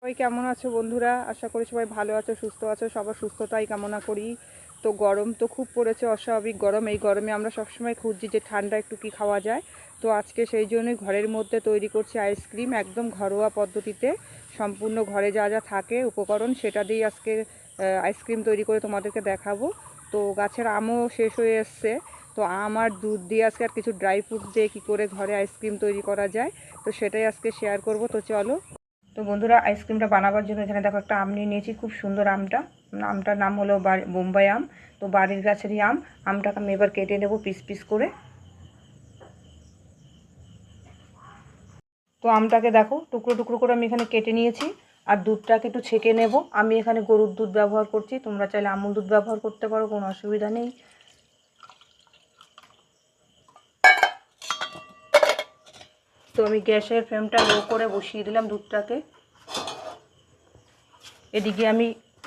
সবাই কেমন আছো বন্ধুরা? আশা করি সবাই ভালো আছো, সুস্থ আছো। সবার সুস্থতাই কামনা করি। তো গরম তো খুব পড়েছে, অস্বাভাবিক গরম। এই গরমে আমরা সবসময় খুঁজছি যে ঠান্ডা একটু কি খাওয়া যায়। তো আজকে সেই জন্যই ঘরের মধ্যে তৈরি করছি আইসক্রিম, একদম ঘরোয়া পদ্ধতিতে। সম্পূর্ণ ঘরে যা যা থাকে উপকরণ সেটা দিয়ে আজকে আইসক্রিম তৈরি করে তোমাদেরকে দেখাবো। তো গাছের আমও শেষ হয়ে এসছে। তো আম আর দুধ দিয়ে আজকে আর কিছু ড্রাই ফ্রুট দিয়ে কী করে ঘরে আইসক্রিম তৈরি করা যায়, তো সেটাই আজকে শেয়ার করব। তো চলো। তো বন্ধুরা, আইসক্রিমটা বানাবার জন্য এখানে দেখো একটা আম নিয়ে নিয়েছি, খুব সুন্দর আমটার নাম হলো বোম্বাই আম। তো বাড়ির গাছেরই আমটাকে আমি এবার কেটে নেব পিস পিস করে। তো আমটাকে দেখো টুকরো টুকরো করে আমি এখানে কেটে নিয়েছি। আর দুধটাকে একটু ছেঁকে নেব। আমি এখানে গরুর দুধ ব্যবহার করছি, তোমরা চাইলে আমুল দুধ ব্যবহার করতে পারো, কোনো অসুবিধা নেই। তো আমি গ্যাসের ফ্লেমটা লো করে বসিয়ে দিলাম দুধটাকে। এদিকে আমি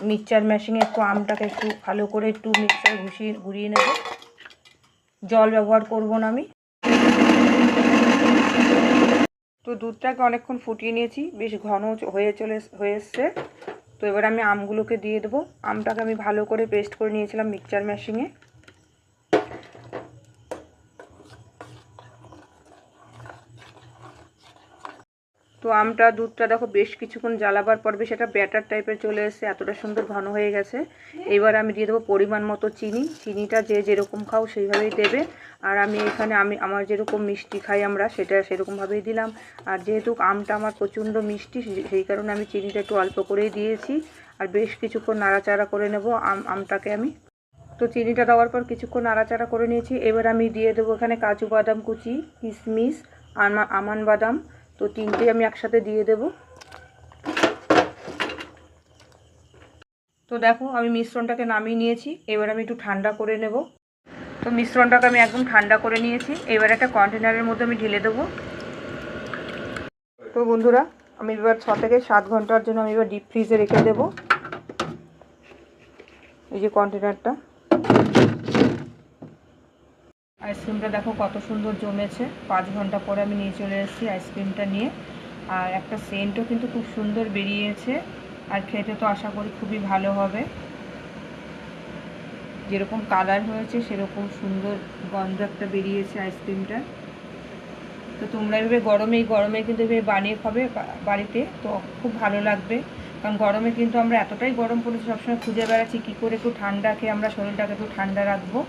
মিক্সচার মেশিনে একটু আমটাকে একটু ভালো করে একটু মিক্সচার ঘুরিয়ে নেব। জল ব্যবহার করব না আমি। তো দুধটাকে অনেকক্ষণ ফুটিয়ে নিয়েছি, বেশ ঘন হয়ে এসছে। তো এবার আমি আমগুলোকে দিয়ে দেবো। আমটাকে আমি ভালো করে পেস্ট করে নিয়েছিলাম মিক্সচার মেশিনে। তো দুধটা দেখো বেশ কিছুক্ষণ জ্বালাবার পর বেশ একটা ব্যাটার টাইপের চলে এসেছে, এতটা সুন্দর ঘন হয়ে গেছে। এবার আমি দিয়ে দেবো পরিমাণ মতো চিনিটা যে যেরকম খাও সেইভাবেই দেবে। আর আমি এখানে আমার যেরকম মিষ্টি খাই আমরা সেটা সেরকমভাবেই দিলাম। আর যেহেতু আমটা আমার প্রচণ্ড মিষ্টি, সেই কারণে আমি চিনিটা একটু অল্প করেই দিয়েছি। আর বেশ কিছুক্ষণ নাড়াচাড়া করে নেব আমটাকে আমি। তো চিনিটা দেওয়ার পর কিছুক্ষণ নাড়াচাড়া করে নিয়েছি। এবার আমি দিয়ে দেবো এখানে কাজু বাদাম কুচি, কিশমিশ, আমান বাদাম। তো তিনটেই আমি একসাথে দিয়ে দেব। তো দেখো আমি মিশ্রণটাকে নামিয়ে নিয়েছি। এবার আমি একটু ঠান্ডা করে নেব। তো মিশ্রণটাকে আমি একদম ঠান্ডা করে নিয়েছি। এবার একটা কন্টেনারের মধ্যে আমি ঢেলে দেবো। তো বন্ধুরা, আমি এবার 6 থেকে 7 ঘন্টার জন্য আমি এবার ডিপ ফ্রিজে রেখে দেব। এই যে কন্টেনারটা, আইসক্রিমটা দেখো কত সুন্দর জমেছে। 5 ঘন্টা পরে আমি নিয়ে চলে এসেছি আইসক্রিমটা নিয়ে। আর একটা সেন্টও কিন্তু খুব সুন্দর বেরিয়েছে। আর খেতে তো আশা করি খুবই ভালো হবে। যেরকম কালার হয়েছে সেরকম সুন্দর গন্ধ একটা বেরিয়েছে আইসক্রিমটা। তো তোমরা এভাবে গরমে কিন্তু এভাবে বানিয়ে খাবে বাড়িতে, তো খুব ভালো লাগবে। কারণ গরমে কিন্তু আমরা এতটাই গরম পড়েছে, সবসময় খুঁজে বেড়াচ্ছি কী করে একটু ঠান্ডা খেয়ে আমরা শরীরটাকে একটু ঠান্ডা রাখবো।